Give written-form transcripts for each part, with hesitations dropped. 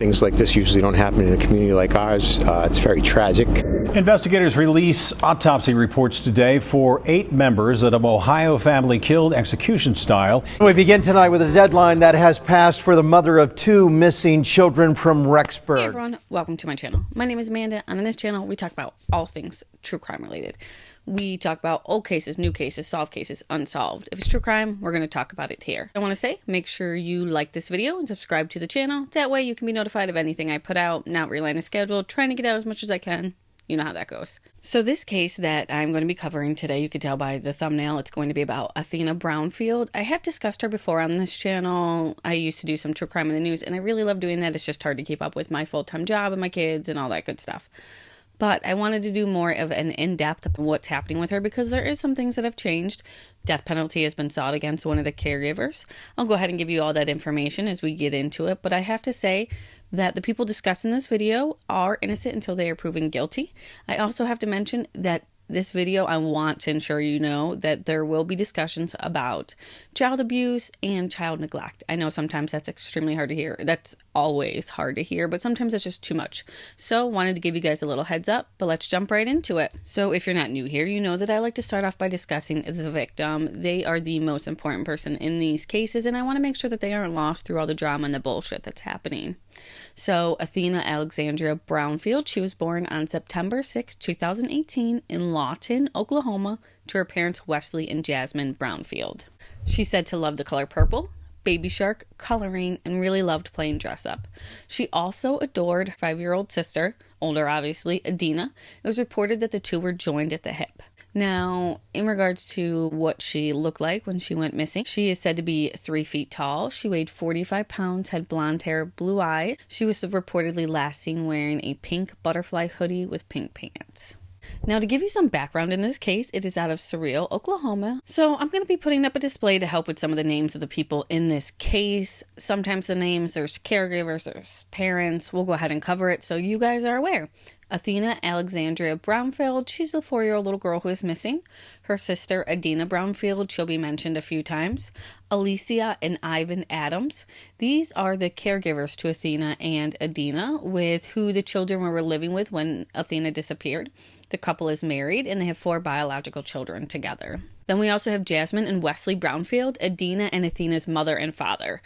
Things like this usually don't happen in a community like ours. It's very tragic. Investigators release autopsy reports today for 8 members of an Ohio family killed execution style. We begin tonight with a deadline that has passed for the mother of 2 missing children from Rexburg. Hey everyone, welcome to my channel. My name is Amanda, and on this channel we talk about all things true crime related. We talk about old cases, new cases, solved cases, unsolved. If it's true crime, we're going to talk about it here. I want to say, make sure you like this video and subscribe to the channel. That way you can be notified of anything I put out, not rely on a schedule, trying to get out as much as I can. You know how that goes. So this case that I'm going to be covering today, you could tell by the thumbnail, it's going to be about Athena Brownfield. I have discussed her before on this channel. I used to do some true crime in the news, and I really love doing that. It's just hard to keep up with my full-time job and my kids and all that good stuff. But I wanted to do more of an in-depth of what's happening with her because there is some things that have changed. Death penalty has been sought against one of the caregivers. I'll go ahead and give you all that information as we get into it. But I have to say that the people discussed in this video are innocent until they are proven guilty. I also have to mention that this video, I want to ensure you know that there will be discussions about child abuse and child neglect. I know sometimes that's extremely hard to hear. That's always hard to hear, but sometimes it's just too much. So wanted to give you guys a little heads up, but let's jump right into it. So if you're not new here, you know that I like to start off by discussing the victim. They are the most important person in these cases, and I want to make sure that they aren't lost through all the drama and the bullshit that's happening. So Athena Alexandria Brownfield, she was born on September 6, 2018 in Lawton, Oklahoma, to her parents Wesley and Jasmine Brownfield. She's said to love the color purple, baby shark, coloring, and really loved playing dress up. She also adored her 5-year-old sister, older obviously, Adina. It was reported that the two were joined at the hip. Now, in regards to what she looked like when she went missing, she is said to be 3 feet tall. She weighed 45 pounds, had blonde hair, blue eyes. She was reportedly last seen wearing a pink butterfly hoodie with pink pants. Now, to give you some background in this case, it is out of Cyril, Oklahoma. So I'm going to be putting up a display to help with some of the names of the people in this case. Sometimes the names, there's caregivers, there's parents. We'll go ahead and cover it so you guys are aware. Athena Alexandria Brownfield, she's the 4-year-old little girl who is missing. Her sister, Athena Brownfield, she'll be mentioned a few times. Alysia and Ivon Adams, these are the caregivers to Athena and Adina, with who the children were living with when Athena disappeared. The couple is married and they have 4 biological children together. Then we also have Jasmine and Wesley Brownfield, Adina and Athena's mother and father.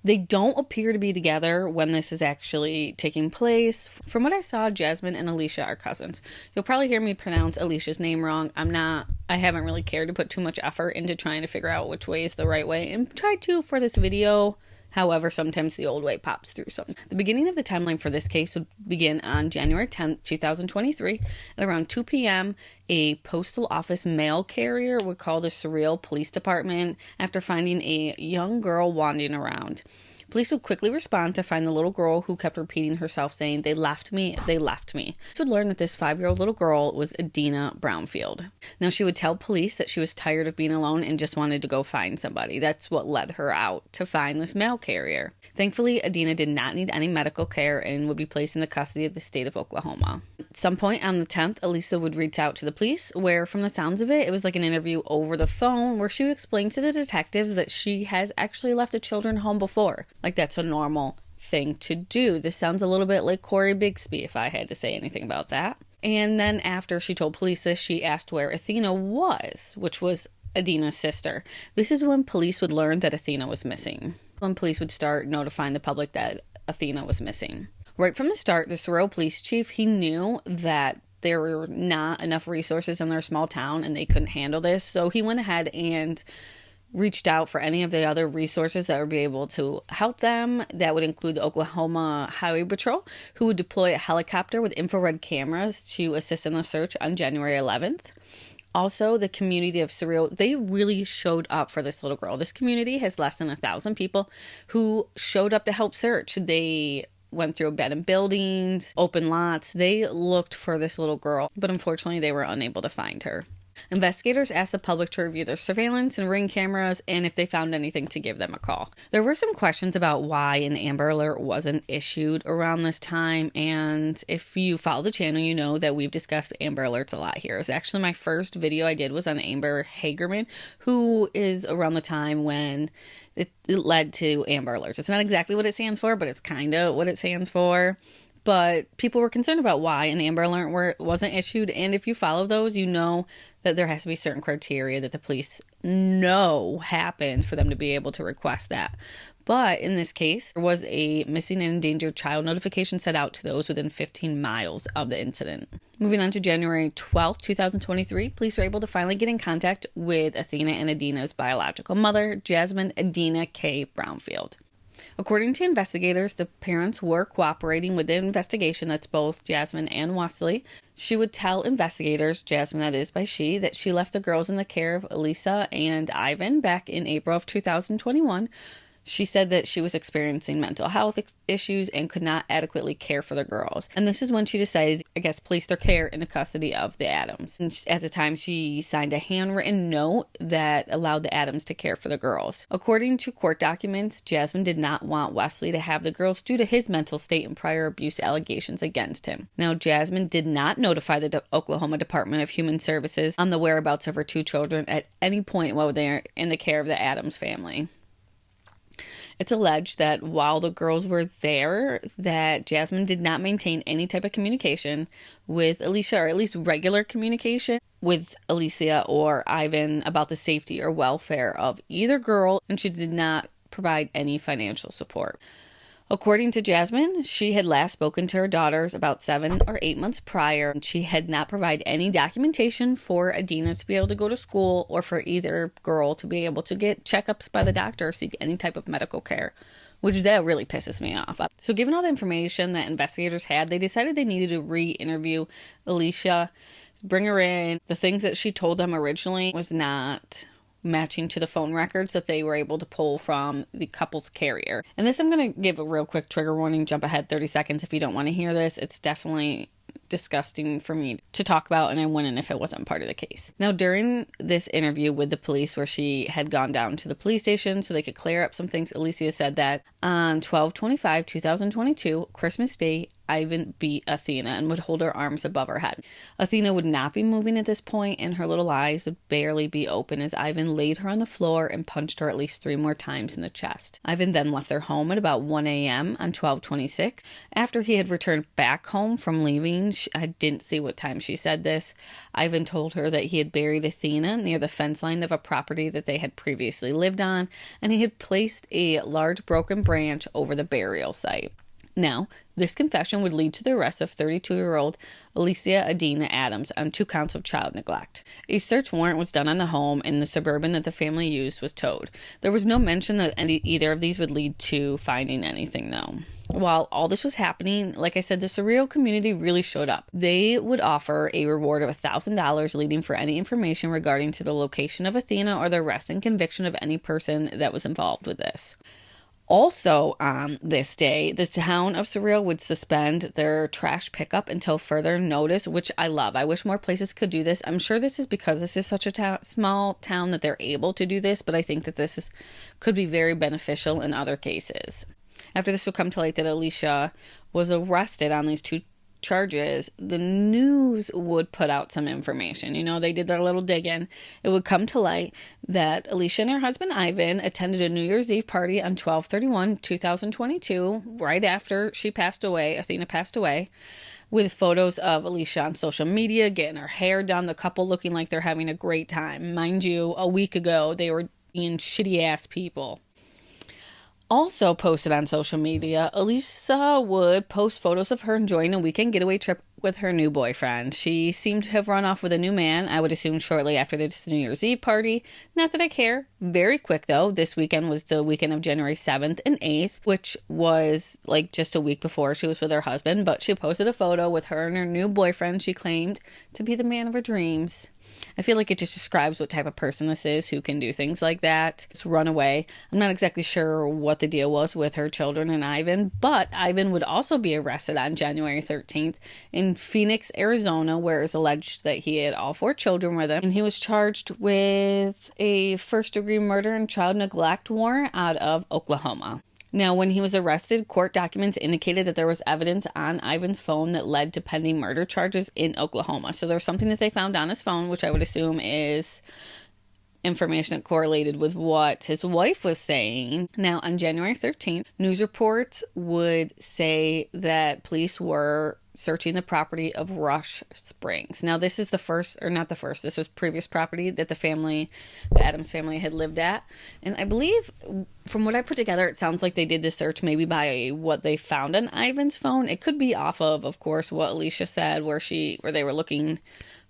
They don't appear to be together when this is actually taking place. From what I saw, Jasmine and Alysia are cousins. You'll probably hear me pronounce Alicia's name wrong. I haven't really cared to put too much effort into trying to figure out which way is the right way, and tried to for this video. However, sometimes the old way pops through some. The beginning of the timeline for this case would begin on January 10th, 2023. At around 2 p.m., a postal office mail carrier would call the Cyril Police Department after finding a young girl wandering around. Police would quickly respond to find the little girl who kept repeating herself saying, "They left me, they left me." Police would learn that this 5-year-old little girl was Athena Brownfield. Now, she would tell police that she was tired of being alone and just wanted to go find somebody. That's what led her out to find this mail carrier. Thankfully, Athena did not need any medical care and would be placed in the custody of the state of Oklahoma. At some point on the 10th, Alysia would reach out to the police, where from the sounds of it, it was like an interview over the phone where she would explain to the detectives that she has actually left the children home before. Like, that's a normal thing to do. This sounds a little bit like Corey Bigsby, if I had to say anything about that. And then after she told police this, she asked where Athena was, which was Adina's sister. This is when police would learn that Athena was missing. When police would start notifying the public that Athena was missing. Right from the start, the Cyril police chief, he knew that there were not enough resources in their small town and they couldn't handle this. So he went ahead and reached out for any of the other resources that would be able to help them. That would include the Oklahoma Highway Patrol, who would deploy a helicopter with infrared cameras to assist in the search on January 11th. Also, the community of Cyril, they really showed up for this little girl. This community has less than 1,000 people who showed up to help search. They went through abandoned buildings, open lots. They looked for this little girl, but unfortunately they were unable to find her. Investigators asked the public to review their surveillance and ring cameras and if they found anything to give them a call. There were some questions about why an Amber Alert wasn't issued around this time, and if you follow the channel, you know that we've discussed Amber Alerts a lot here. It was actually my first video I did was on Amber Hagerman, who is around the time when it led to Amber Alerts. It's not exactly what it stands for, but it's kind of what it stands for. But people were concerned about why an Amber Alert wasn't issued. And if you follow those, you know that there has to be certain criteria that the police know happened for them to be able to request that. But in this case, there was a missing and endangered child notification set out to those within 15 miles of the incident. Moving on to January 12th, 2023, police were able to finally get in contact with Athena and Adina's biological mother, Jasmine Adina K. Brownfield. According to investigators, the parents were cooperating with the investigation. That's both Jasmine and Wesley. She would tell investigators, Jasmine that is by she, that she left the girls in the care of Alysia and Ivon back in April of 2021. She said that she was experiencing mental health issues and could not adequately care for the girls. And this is when she decided, place their care in the custody of the Adams. And at the time, she signed a handwritten note that allowed the Adams to care for the girls. According to court documents, Jasmine did not want Wesley to have the girls due to his mental state and prior abuse allegations against him. Now, Jasmine did not notify the Oklahoma Department of Human Services on the whereabouts of her two children at any point while they were in the care of the Adams family. It's alleged that while the girls were there, that Jasmine did not maintain any type of communication with Alysia, or at least regular communication with Alysia or Ivon about the safety or welfare of either girl, and she did not provide any financial support. According to Jasmine, she had last spoken to her daughters about 7 or 8 months prior, and she had not provided any documentation for Adina to be able to go to school or for either girl to be able to get checkups by the doctor or seek any type of medical care, which that really pisses me off. So given all the information that investigators had, they decided they needed to re-interview Alysia, bring her in. The things that she told them originally was not matching to the phone records that they were able to pull from the couple's carrier. And this, I'm going to give a real quick trigger warning, jump ahead 30 seconds if you don't want to hear this. It's definitely disgusting for me to talk about, and I wouldn't if it wasn't part of the case. Now, during this interview with the police where she had gone down to the police station so they could clear up some things, Alysia said that on 12/25/2022, Christmas Day, Ivon beat Athena and would hold her arms above her head. Athena would not be moving at this point, and her little eyes would barely be open as Ivon laid her on the floor and punched her at least 3 more times in the chest. Ivon then left their home at about 1 a.m. on 12/26. After he had returned back home from leaving, I didn't see what time she said this, Ivon told her that he had buried Athena near the fence line of a property that they had previously lived on, and he had placed a large broken branch over the burial site. Now, this confession would lead to the arrest of 32-year-old Alysia Adina Adams on 2 counts of child neglect. A search warrant was done on the home, and the Suburban that the family used was towed. There was no mention that either of these would lead to finding anything, though. While all this was happening, like I said, the Cyril community really showed up. They would offer a reward of $1,000 leading for any information regarding to the location of Athena or the arrest and conviction of any person that was involved with this. Also, on this day, the town of Cyril would suspend their trash pickup until further notice, which I love. I wish more places could do this. I'm sure this is because this is such a small town that they're able to do this, but I think that this could be very beneficial in other cases. After this would come to light that Alysia was arrested on these 2 charges, the news would put out some information. You know, they did their little digging. It would come to light that Alysia and her husband Ivon attended a New Year's Eve party on 12/31/2022, right after Athena passed away, with photos of Alysia on social media, getting her hair done, the couple looking like they're having a great time. Mind you, a week ago, they were being shitty-ass people. Also posted on social media, Alysia would post photos of her enjoying a weekend getaway trip with her new boyfriend. She seemed to have run off with a new man, I would assume shortly after this New Year's Eve party. Not that I care. Very quick, though. This weekend was the weekend of January 7th and 8th, which was like just a week before she was with her husband, but she posted a photo with her and her new boyfriend she claimed to be the man of her dreams. I feel like it just describes what type of person this is who can do things like that. Just run away. I'm not exactly sure what the deal was with her children and Ivon, but Ivon would also be arrested on January 13th in in Phoenix, Arizona, where it was alleged that he had all 4 children with him. And he was charged with a first-degree murder and child neglect warrant out of Oklahoma. Now, when he was arrested, court documents indicated that there was evidence on Ivon's phone that led to pending murder charges in Oklahoma. So there was something that they found on his phone, which I would assume is information that correlated with what his wife was saying. Now, on January 13th, news reports would say that police were searching the property of Rush Springs. Now, this is the first, or not the first, this was previous property that the Adams family had lived at. And I believe, from what I put together, it sounds like they did the search maybe by what they found on Ivon's phone. It could be off of course, what Alysia said, where they were looking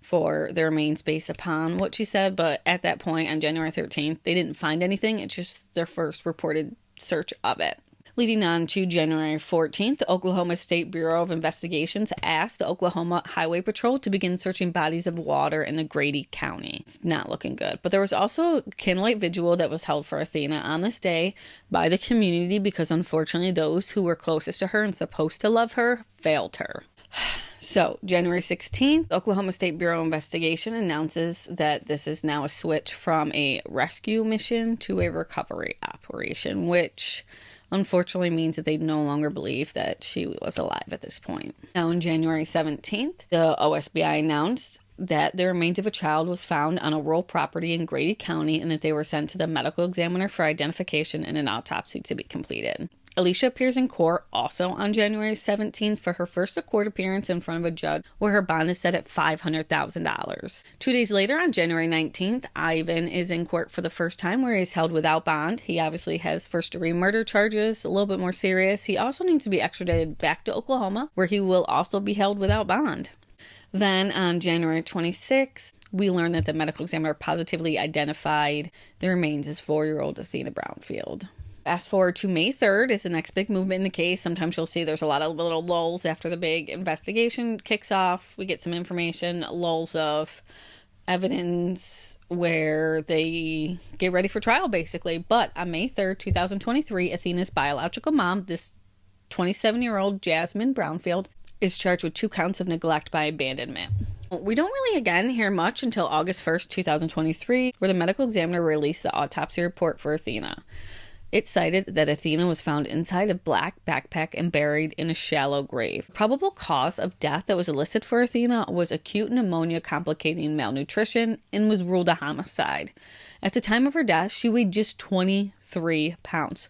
for the remains based upon what she said. But at that point, on January 13th, they didn't find anything. It's just their first reported search of it. Leading on to January 14th, the Oklahoma State Bureau of Investigations asked the Oklahoma Highway Patrol to begin searching bodies of water in the Grady County. It's not looking good. But there was also a candlelight vigil that was held for Athena on this day by the community because unfortunately those who were closest to her and supposed to love her failed her. So, January 16th, Oklahoma State Bureau of Investigation announces that this is now a switch from a rescue mission to a recovery operation, which unfortunately means that they no longer believe that she was alive at this point. Now, on January 17th, the OSBI announced that the remains of a child was found on a rural property in Grady County and that they were sent to the medical examiner for identification and an autopsy to be completed. Alysia appears in court also on January 17th for her first court appearance in front of a judge where her bond is set at $500,000. 2 days later, on January 19th, Ivon is in court for the first time where he's held without bond. He obviously has first-degree murder charges, a little bit more serious. He also needs to be extradited back to Oklahoma where he will also be held without bond. Then on January 26th, we learned that the medical examiner positively identified the remains as 4-year-old Athena Brownfield. Fast forward to May 3rd is the next big movement in the case. Sometimes you'll see there's a lot of little lulls after the big investigation kicks off. We get some information, lulls of evidence where they get ready for trial, basically. But on May 3rd, 2023, Athena's biological mom, this 27-year-old Jasmine Brownfield, is charged with 2 counts of neglect by abandonment. We don't really, again, hear much until August 1st, 2023, where the medical examiner released the autopsy report for Athena. It cited that Athena was found inside a black backpack and buried in a shallow grave. Probable cause of death that was elicited for Athena was acute pneumonia complicating malnutrition and was ruled a homicide. At the time of her death, she weighed just 23 pounds.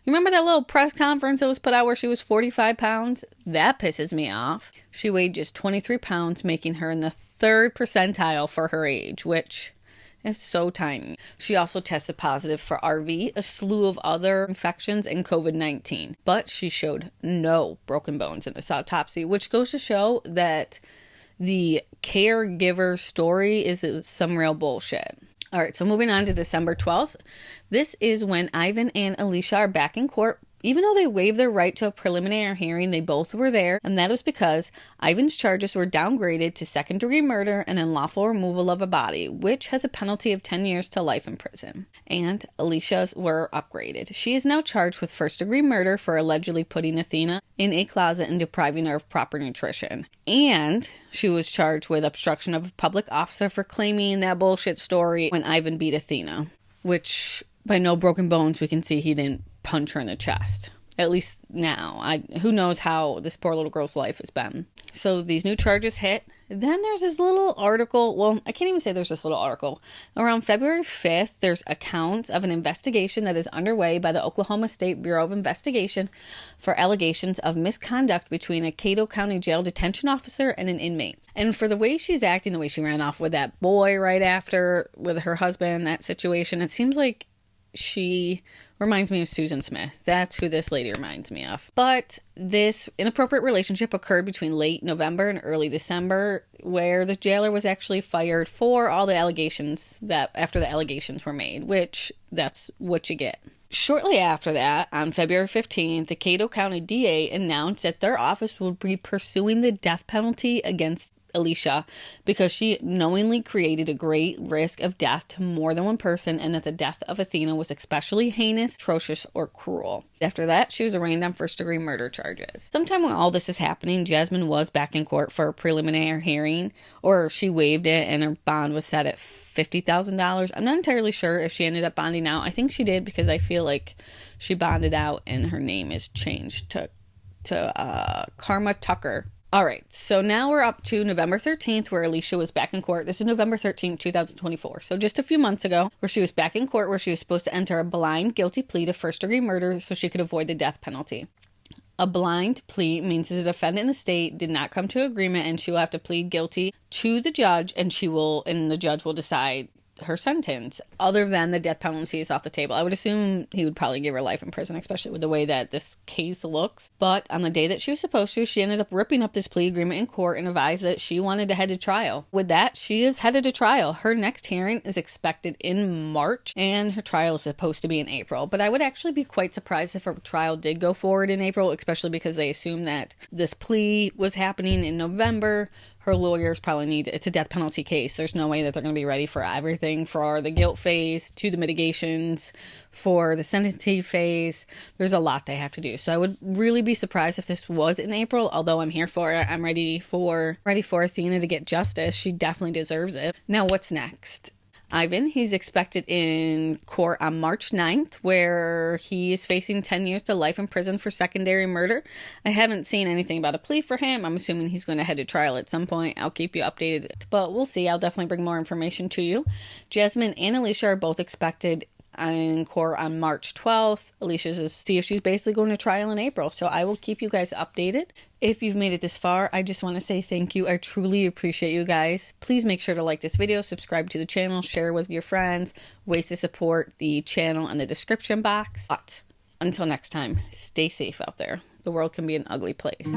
You remember that little press conference that was put out where she was 45 pounds? That pisses me off. She weighed just 23 pounds, making her in the 3rd percentile for her age, which is so tiny. She also tested positive for RV, a slew of other infections, and COVID-19. But she showed no broken bones in this autopsy, which goes to show that the caregiver story is some real bullshit. All right, so moving on to December 12th. This is when Ivon and Alysia are back in court. Even though they waived their right to a preliminary hearing, they both were there, and that was because Ivon's charges were downgraded to second-degree murder and unlawful removal of a body, which has a penalty of 10 years to life in prison. And Alicia's were upgraded. She is now charged with first-degree murder for allegedly putting Athena in a closet and depriving her of proper nutrition. And she was charged with obstruction of a public officer for claiming that bullshit story when Ivon beat Athena, which by no broken bones we can see he didn't punch her in the chest. At least now. Who knows how this poor little girl's life has been. So these new charges hit. Then there's this little article. Well, I can't even say there's this little article. Around February 5th, there's accounts of an investigation that is underway by the Oklahoma State Bureau of Investigation for allegations of misconduct between a Cato County Jail detention officer and an inmate. And for the way she's acting, the way she ran off with that boy right after, with her husband, that situation, it seems like she reminds me of Susan Smith. That's who this lady reminds me of. But this inappropriate relationship occurred between late November and early December, where the jailer was actually fired for all the allegations after the allegations were made, which that's what you get. Shortly after that, on February 15th, the Cato County DA announced that their office would be pursuing the death penalty against Alysia because she knowingly created a great risk of death to more than one person, and that the death of Athena was especially heinous, atrocious, or cruel. After that, she was arraigned on first-degree murder charges. Sometime when all this is happening, Jasmine was back in court for a preliminary hearing, or she waived it and her bond was set at $50,000. I'm not entirely sure if she ended up bonding out. I think she did, because I feel like she bonded out and her name is changed to Karma Tucker. All right, so now we're up to November 13th, where Alysia was back in court. This is November 13th, 2024. So just a few months ago, where she was back in court, where she was supposed to enter a blind guilty plea to first-degree murder so she could avoid the death penalty. A blind plea means that the defendant and the state did not come to agreement, and she will have to plead guilty to the judge, and the judge will decide her sentence. Other than the death penalty is off the table. I would assume he would probably give her life in prison, especially with the way that this case looks. But on the day that she was supposed to, she ended up ripping up this plea agreement in court and advised that she wanted to head to trial. With that, she is headed to trial. Her next hearing is expected in March, and her trial is supposed to be in April. But I would actually be quite surprised if her trial did go forward in April, especially because they assume that this plea was happening in November. Her lawyers probably need, it's a death penalty case. There's no way that they're going to be ready for everything, for the guilt phase, to the mitigations, for the sentencing phase. There's a lot they have to do. So I would really be surprised if this was in April, although I'm here for it. I'm ready for Athena to get justice. She definitely deserves it. Now, what's next? Ivon, he's expected in court on March 9th, where he is facing 10 years to life in prison for secondary murder. I haven't seen anything about a plea for him. I'm assuming he's going to head to trial at some point. I'll keep you updated, but we'll see. I'll definitely bring more information to you. Jasmine and Alysia are both expected in court on March 12th. Alicia's is see if she's basically going to trial in April. So I will keep you guys updated. If you've made it this far, I just want to say thank you. I truly appreciate you guys. Please make sure to like this video, subscribe to the channel, share with your friends, ways to support the channel in the description box. But until next time, stay safe out there. The world can be an ugly place.